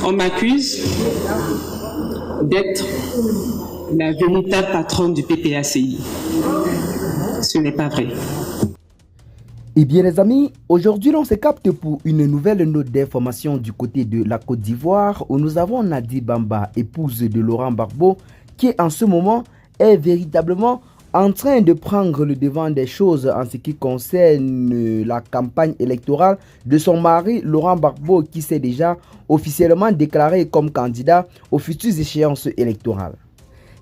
On m'accuse d'être la véritable patronne du PPACI. Ce n'est pas vrai. Eh bien les amis, aujourd'hui on se capte pour une nouvelle note d'information du côté de la Côte d'Ivoire où nous avons Nadi Bamba, épouse de Laurent Gbagbo, qui en ce moment est véritablement en train de prendre le devant des choses en ce qui concerne la campagne électorale de son mari Laurent Gbagbo, qui s'est déjà officiellement déclaré comme candidat aux futures échéances électorales.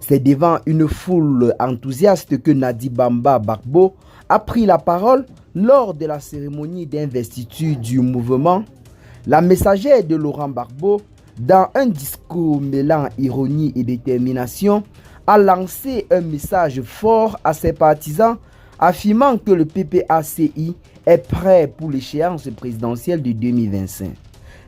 C'est devant une foule enthousiaste que Nadi Bamba Gbagbo a pris la parole lors de la cérémonie d'investiture du mouvement. La messagère de Laurent Gbagbo, dans un discours mêlant ironie et détermination, a lancé un message fort à ses partisans, affirmant que le PPACI est prêt pour l'échéance présidentielle de 2025.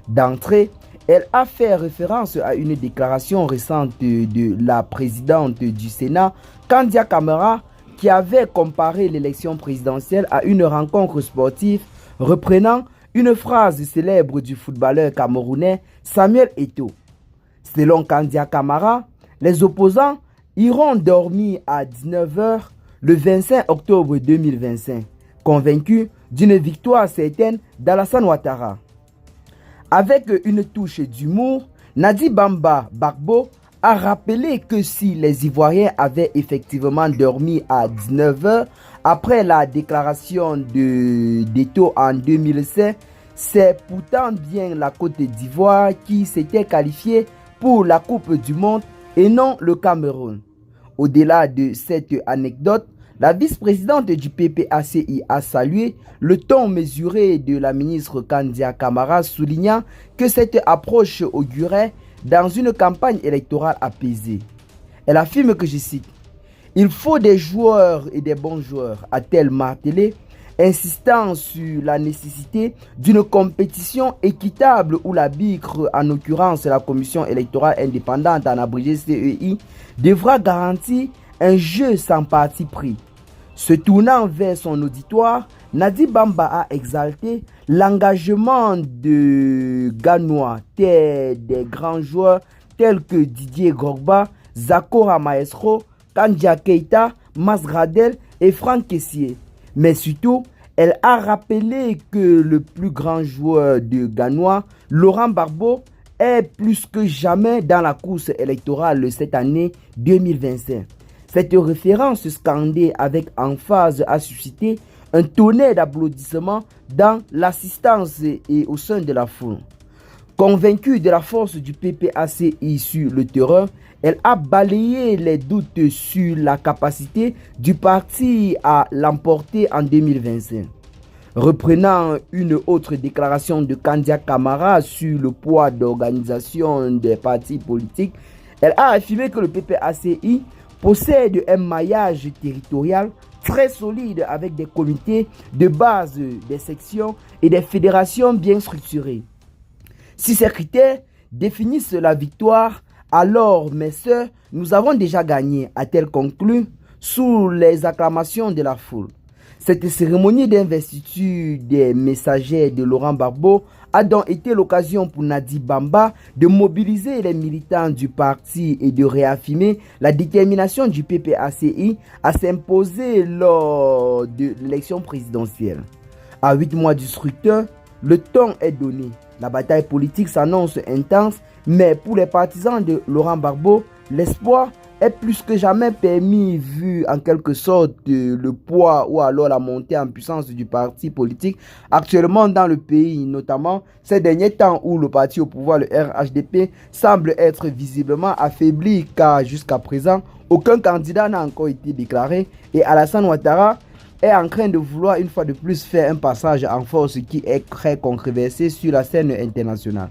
D'entrée, elle a fait référence à une déclaration récente de la présidente du Sénat, Kandia Camara, qui avait comparé l'élection présidentielle à une rencontre sportive, reprenant une phrase célèbre du footballeur camerounais Samuel Eto'o. Selon Kandia Camara, les opposants iront dormir à 19 h le 25 octobre 2025, convaincus d'une victoire certaine d'Alassane Ouattara. Avec une touche d'humour, Nadi Bamba Gbagbo a rappelé que si les Ivoiriens avaient effectivement dormi à 19 h après la déclaration d'Eto'o en 2016, c'est pourtant bien la Côte d'Ivoire qui s'était qualifiée pour la Coupe du Monde et non le Cameroun. Au-delà de cette anecdote, la vice-présidente du PPACI a salué le ton mesuré de la ministre Kandia Camara, soulignant que cette approche augurait dans une campagne électorale apaisée. Elle affirme que, je cite, « Il faut des joueurs et des bons joueurs », a-t-elle martelé, insistant sur la nécessité d'une compétition équitable où la BICRE, en l'occurrence la Commission électorale indépendante en abrégé CEI, devra garantir un jeu sans parti pris. Se tournant vers son auditoire, Nadi Bamba a exalté l'engagement de Ganois, des grands joueurs tels que Didier Drogba, Zakora Maestro, Kandia Keita, Masgradel et Franck Kessié. Mais surtout, elle a rappelé que le plus grand joueur de Ganois, Laurent Gbagbo, est plus que jamais dans la course électorale cette année 2025. Cette référence scandée avec emphase a suscité un tonnerre d'applaudissements dans l'assistance et au sein de la foule. Convaincue de la force du PPACI sur le terrain, elle a balayé les doutes sur la capacité du parti à l'emporter en 2025. Reprenant une autre déclaration de Kandia Camara sur le poids d'organisation des partis politiques, elle a affirmé que le PPACI possède un maillage territorial très solide avec des comités de base, des sections et des fédérations bien structurées. Si ces critères définissent la victoire, alors, mes sœurs, nous avons déjà gagné, a-t-elle conclu sous les acclamations de la foule. Cette cérémonie d'investiture des messagers de Laurent Gbagbo a donc été l'occasion pour Nadi Bamba de mobiliser les militants du parti et de réaffirmer la détermination du PPACI à s'imposer lors de l'élection présidentielle. À 8 mois du scrutin, le ton est donné. La bataille politique s'annonce intense, mais pour les partisans de Laurent Gbagbo, l'espoir est plus que jamais permis vu en quelque sorte le poids ou alors la montée en puissance du parti politique actuellement dans le pays, notamment ces derniers temps où le parti au pouvoir, le RHDP, semble être visiblement affaibli car jusqu'à présent, aucun candidat n'a encore été déclaré et Alassane Ouattara est en train de vouloir une fois de plus faire un passage en force qui est très controversé sur la scène internationale.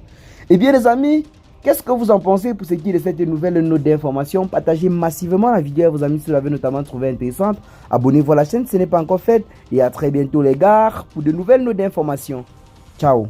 Eh bien les amis, qu'est-ce que vous en pensez pour ce qui est de cette nouvelle note d'information? Partagez massivement la vidéo à vos amis si vous l'avez notamment trouvé intéressante. Abonnez-vous à la chaîne si ce n'est pas encore fait. Et à très bientôt les gars pour de nouvelles notes d'information. Ciao.